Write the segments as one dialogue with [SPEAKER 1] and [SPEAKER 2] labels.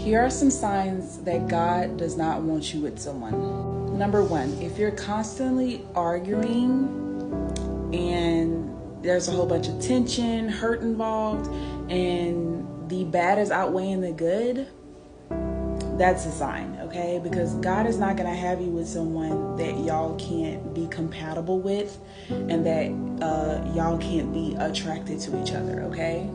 [SPEAKER 1] Here are some signs that God does not want you with someone. Number one, if you're constantly arguing and there's a whole bunch of tension, hurt involved, and the bad is outweighing the good, that's a sign, okay? Because God is not going to have you with someone that y'all can't be compatible with and that y'all can't be attracted to each other, okay?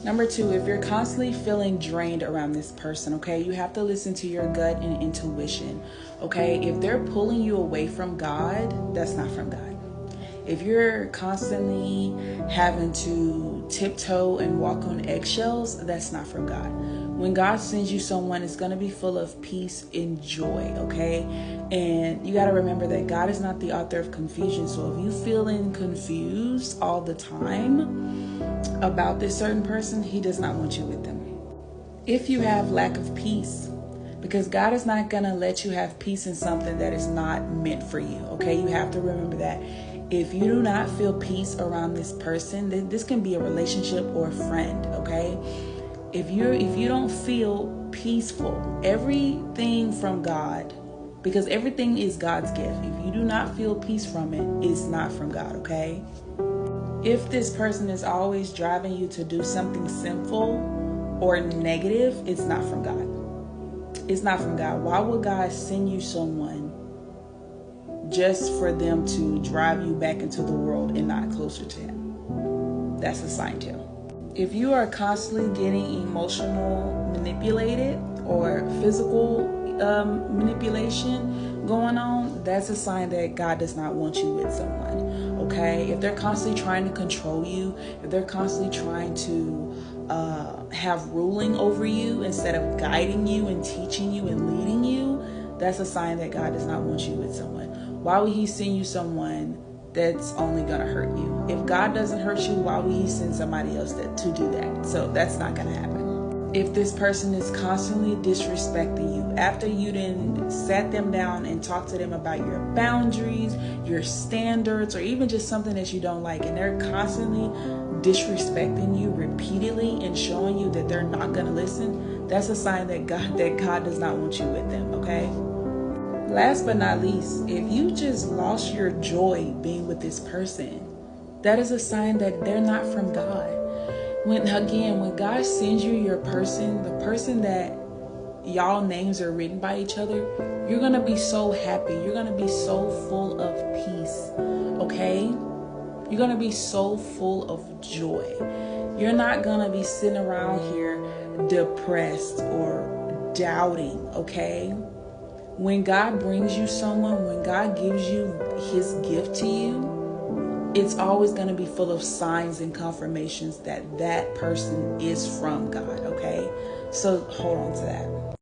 [SPEAKER 1] Number two, if you're constantly feeling drained around this person, okay, you have to listen to your gut and intuition, okay? If they're pulling you away from God, that's not from God. If you're constantly having to tiptoe and walk on eggshells, that's not from God. When God sends you someone, it's going to be full of peace and joy, okay? And you got to remember that God is not the author of confusion. So if you feeling confused all the time about this certain person, he does not want you with them. If you have lack of peace, because God is not going to let you have peace in something that is not meant for you, okay? You have to remember that. If you do not feel peace around this person, then this can be a relationship or a friend, okay? If you don't feel peaceful, everything from God, because everything is God's gift. If you do not feel peace from it, it's not from God, okay? If this person is always driving you to do something sinful or negative, it's not from God. It's not from God. Why would God send you someone just for them to drive you back into the world and not closer to him? That's a sign too. If you are constantly getting emotional manipulated or physical manipulation going on, that's a sign that God does not want you with someone, okay? If they're constantly trying to control you, if they're constantly trying to have ruling over you instead of guiding you and teaching you and leading you, that's a sign that God does not want you with someone. Why would he send you someone that's only going to hurt you? If God doesn't hurt you, why would he send somebody else to do that? So that's not going to happen. If this person is constantly disrespecting you, after you then sat them down and talked to them about your boundaries, your standards, or even just something that you don't like, and they're constantly disrespecting you repeatedly and showing you that they're not going to listen, that's a sign that God does not want you with them, okay? Last but not least, if you just lost your joy being with this person, that is a sign that they're not from God. When God sends you your person, the person that y'all names are written by each other, you're going to be so happy. You're going to be so full of peace, okay? You're going to be so full of joy. You're not going to be sitting around here depressed or doubting, okay? When God brings you someone, when God gives you his gift to you, it's always going to be full of signs and confirmations that that person is from God, okay? So hold on to that.